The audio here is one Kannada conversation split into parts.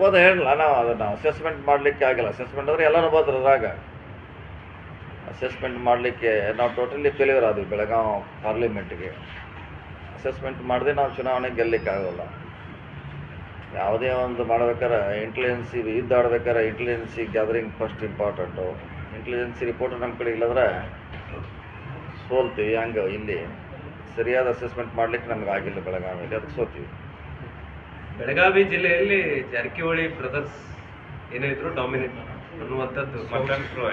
ಇರ್ಬೋದು ಹೇಳಲ್ಲ, ನಾವು ಅದನ್ನು ಅಸೆಸ್ಮೆಂಟ್ ಮಾಡಲಿಕ್ಕೆ ಆಗಿಲ್ಲ. ಅಸೆಸ್ಮೆಂಟ್ ಅಂದರೆ ಎಲ್ಲರೂ ಬಂದ್ರು ಅದ್ರಾಗ. ಅಸೆಸ್ಮೆಂಟ್ ಮಾಡಲಿಕ್ಕೆ ನಾವು ಟೋಟಲಿ ಫೇಲ್ಯೂರ್ ಆದ್ವಿ ಬೆಳಗಾವಿ ಪಾರ್ಲಿಮೆಂಟ್ಗೆ. ಅಸೆಸ್ಮೆಂಟ್ ಮಾಡದೆ ನಾವು ಚುನಾವಣೆ ಗೆಲ್ಲಲಿಕ್ಕೆ ಆಗೋಲ್ಲ. ಯಾವುದೇ ಒಂದು ಮಾಡ್ಬೇಕಾರೆ ಇಂಟೆಲಿಜೆನ್ಸಿ ಯುದ್ಧ ಆಡ್ಬೇಕಾದ್ರೆ intelligence gathering first important. Intelligence report ನಮ್ಮ ಕಡೆ ಇಲ್ಲದ್ರೆ ಸೋಲ್ತೀವಿ. ಹಂಗೆ ಇಲ್ಲಿ ಸರಿಯಾದ ಅಸೆಸ್ಮೆಂಟ್ ಮಾಡಲಿಕ್ಕೆ ನಮ್ಗೆ ಆಗಿಲ್ಲ ಬೆಳಗಾವಿಯಲ್ಲಿ, ಅದಕ್ಕೆ ಸೋತೀವಿ. ಬೆಳಗಾವಿ ಜಿಲ್ಲೆಯಲ್ಲಿ ಜಾರಕಿಹೊಳಿ ಬ್ರದರ್ಸ್ ಏನಿದ್ರು ಡಾಮಿನೇಟ್ ಅನ್ನುವಂಥದ್ದು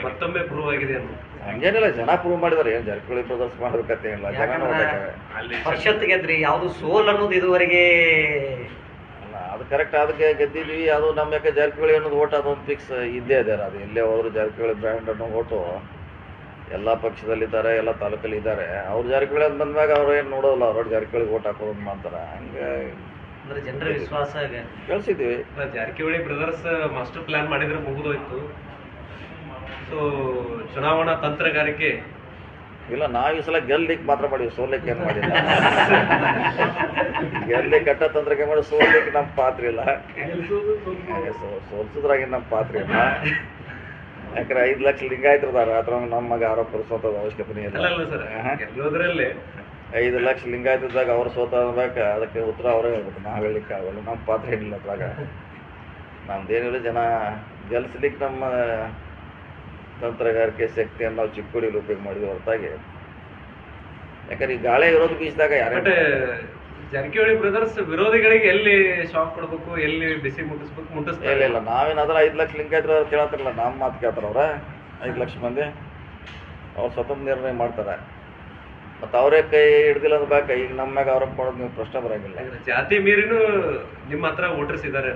ಮತ್ತೊಮ್ಮೆ ಪ್ರೂವ್ ಆಗಿದೆ ಅನ್ನೋ ಹಂಗೇನಿಲ್ಲ, ಜನ ಪ್ರೂವ್ ಮಾಡಿದಾರೆ. ಏನು ಜಾರಕಿಹೊಳಿ ಬ್ರದರ್ಸ್ ಮಾಡ್ಬೇಕಂತೇನಿಲ್ಲ, ಜನ ನೋಡ್ಬೇಕಾದ್ರೆ ಪರಿಷತ್ ಗೆದ್ರಿ, ಯಾವುದು ಸೋಲ್ ಅನ್ನೋದು ಇದುವರೆಗೆ ಅಲ್ಲ. ಅದು ಕರೆಕ್ಟ್, ಅದಕ್ಕೆ ಗೆದ್ದಿದ್ವಿ. ಅದು ನಮ್ಮ ಯಾಕೆ ಜಾರಕಿಹೊಳಿ ಅನ್ನೋದು ಓಟ್ ಅದೊಂದು ಫಿಕ್ಸ್ ಇದ್ದೇ ಇದೆ. ಅದು ಎಲ್ಲೇ ಹೋದ್ರು ಜಾರಕಿಹೊಳಿ ಬ್ರ್ಯಾಂಡ್ ಅನ್ನೋ ಓಟು ಎಲ್ಲ ಪಕ್ಷದಲ್ಲಿದ್ದಾರೆ, ಎಲ್ಲ ತಾಲೂಕಲ್ಲಿ ಇದ್ದಾರೆ. ಅವ್ರು ಜಾರಕಿಹೊಳಿ ಅಂತ ಬಂದಾಗ ಅವ್ರು ಏನು ನೋಡೋಲ್ಲ, ಅವ್ರ ಜಾರಕಿಹೊಳಿ ಓಟ್ ಹಾಕೋದು ಮಾಡ್ತಾರೆ. ಹಂಗೆ ಅಂದ್ರೆ ಜನರ ವಿಶ್ವಾಸ ಕಳ್ಸಿದ್ದೀವಿ. ಜಾರಕಿಹೊಳಿ ಬ್ರದರ್ಸ್ ಮಾಸ್ಟರ್ ಪ್ಲಾನ್ ಮಾಡಿದ್ರೆ ಮುಗಿದೋಯ್ತು. ಸೊ ಚುನಾವಣಾ ತಂತ್ರಗಾರಿಕೆ ಇಲ್ಲ, ನಾವು ಈ ಸಲ ಗೆಲ್ಲಿಕ್ಕೆ ಮಾತ್ರ ಮಾಡಿವಿ, ಸೋಲಿಕ್ಕೆ ಏನು ಮಾಡಿಲ್ಲ. ಗೆಲ್ಲಿ ಕಟ್ಟ ತಂತ್ರಕ್ಕೆ ಮಾಡಿ ಸೋಲಿಕ್ಕೆ ನಮ್ಮ ಪಾತ್ರ ಇಲ್ಲ. ಸೋಲ್ಸೋದ್ರಾಗಿ ನಮ್ಮ ಪಾತ್ರ ಇಲ್ಲ. ಯಾಕಂದ್ರೆ 5 ಲಕ್ಷ ಲಿಂಗಾಯತರದಾರ, ಅದ್ರ ನಮ್ಮ ಮಗ ಆರೋಪ ಪಡಿಸೋಂಥದ್ದು ಅವಶ್ಯಕತೆ ಇಲ್ಲ. ಸರ್ ಗೆಲ್ಲೋದ್ರಲ್ಲಿ 5 ಲಕ್ಷ ಲಿಂಗಾಯತದಾಗ ಅವ್ರು ಸೋತಾಗ ಅದಕ್ಕೆ ಉತ್ತರ ಅವರೇ ಹೇಳ್ಬೇಕು, ನಾವು ಹೇಳಲಿಕ್ಕೆ ಆಗೋಲ್ಲ. ನಮ್ಮ ಪಾತ್ರ ಏನಿಲ್ಲ ಅದ್ರಾಗ. ನಮ್ದೇನಿಲ್ಲ, ಜನ ಗೆಲ್ಸ್ಲಿಕ್ಕೆ ನಮ್ಮ ತಂತ್ರಗಾರಿಕೆ ಶಕ್ತಿಯನ್ನು ನಾವು ಚಿಕ್ಕೋಡಿಯಲ್ಲಿ ಉಪಯೋಗ ಮಾಡಿದ್ವಿ ಹೊರತಾಗಿ. ಯಾಕಂದ್ರೆ ಈ ಗಾಳಿ ಇರೋದು ಬೀಸಿದಾಗ ಯಾರೇ ಜಾರಕಿಹೊಳಿ ಬ್ರದರ್ಸ್ ವಿರೋಧಿಗಳಿಗೆ ಎಲ್ಲಿ ಶಾಕ್ ಕೊಡ್ಬೇಕು, ಎಲ್ಲಿ ಬಿಸಿ ಮುಟ್ಟಿಸ್ಬೇಕು ಇಲ್ಲ. ನಾವೇನಾದ್ರೆ 5 ಲಕ್ಷ ಲಿಂಗಾಯತರು ಕೇಳತ್ತಿರಲ್ಲ, ನಮ್ಮ ಮಾತು ಕೇಳ್ತಾರ ಅವ್ರ 5 ಲಕ್ಷ ಮಂದಿ. ಅವ್ರು ಸ್ವತಂತ್ರ ನಿರ್ಣಯ ಮಾಡ್ತಾರೆ. ಮತ್ತು ಅವರೇ ಕೈ ಹಿಡ್ದಿಲ್ಲ ಅಂದ್ರೆ ಬೇಕಾ ಈಗ ನಮ್ಮ ಮ್ಯಾಗ ಆರೋಪ ಮಾಡೋದು ನೀವು ಪ್ರಶ್ನೆ ಬರೋಂಗಿಲ್ಲ. ಜಾತಿ ಮೀರಿನೂ ನಿಮ್ಮ ಹತ್ರ ವೋಟರ್ಸ್ ಇದ್ದಾರೆ.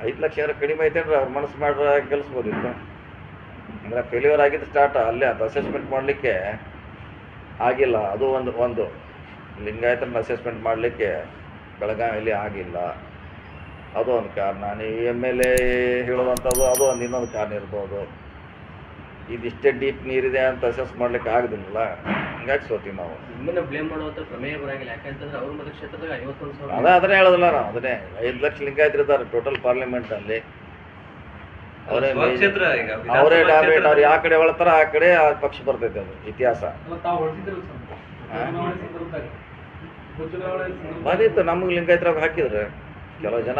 5 ಲಕ್ಷ ಯಾರು ಕಡಿಮೆ ಐತೆ ಅಂದ್ರೆ ಅವ್ರು ಮನಸ್ಸು ಮಾಡ್ರೆ ಗೆಲ್ಲಿಸ್ಬೋದಿತ್ತು. ಅಂದರೆ ಫೇಲ್ಯೂರ್ ಆಗಿದ್ದು ಸ್ಟಾರ್ಟ್ ಅಲ್ಲೇ. ಅದು ಅಸೆಸ್ಮೆಂಟ್ ಮಾಡಲಿಕ್ಕೆ ಆಗಿಲ್ಲ. ಅದು ಒಂದು ಲಿಂಗಾಯತರನ್ನ ಅಸೆಸ್ಮೆಂಟ್ ಮಾಡಲಿಕ್ಕೆ ಬೆಳಗಾವಿಯಲ್ಲಿ ಆಗಿಲ್ಲ. ಅದು ಒಂದು ಕಾರಣ. ನೀವು MLA ಹೇಳುವಂಥದ್ದು ಅದು ಒಂದು ಇನ್ನೊಂದು ಕಾರಣ ಇರ್ಬೋದು. ಇದಿಷ್ಟೇ ಡೀಪ್ ನೀರಿದೆ ಅಂತ ಅಸೆಸ್ ಮಾಡ್ಲಿಕ್ಕೆ ಆಗೋದಿಲ್ಲ. ಹಂಗಾಗಿ ಸೋತೀವಿ ನಾವು. ನಿಮ್ಮನ್ನ ಬ್ಲೇಮ್ ಮಾಡುವಂಥ ಪ್ರಮೇಯ ಬರಂಗಿಲ್ಲ. ಯಾಕಂತಂದ್ರೆ ಅವ್ರ ಮತಕ್ಷೇತ್ರದಾಗ 51,000 ಅದನ್ನೇ ಹೇಳೋದಿಲ್ಲ ನಾವು. ಅದನ್ನೇ 5 ಲಕ್ಷ ಲಿಂಗಾಯತರು ಇದ್ದಾರೆ ಟೋಟಲ್ ಪಾರ್ಲಿಮೆಂಟಲ್ಲಿ. ಅವರೇ ಡಾಮಿನೇಟ್. ಅವ್ರು ಯಾವ ಕಡೆ ಹೊಳ್ತಾರ ಆ ಕಡೆ ಆ ಪಕ್ಷ ಬರ್ತೈತೆ. ಅದು ಇತಿಹಾಸ ಬಂದಿತ್ತು. ನಮಗೆ ಲಿಂಗಾಯತರಾಗ ಹಾಕಿದ್ರೆ ಕೆಲವು ಜನ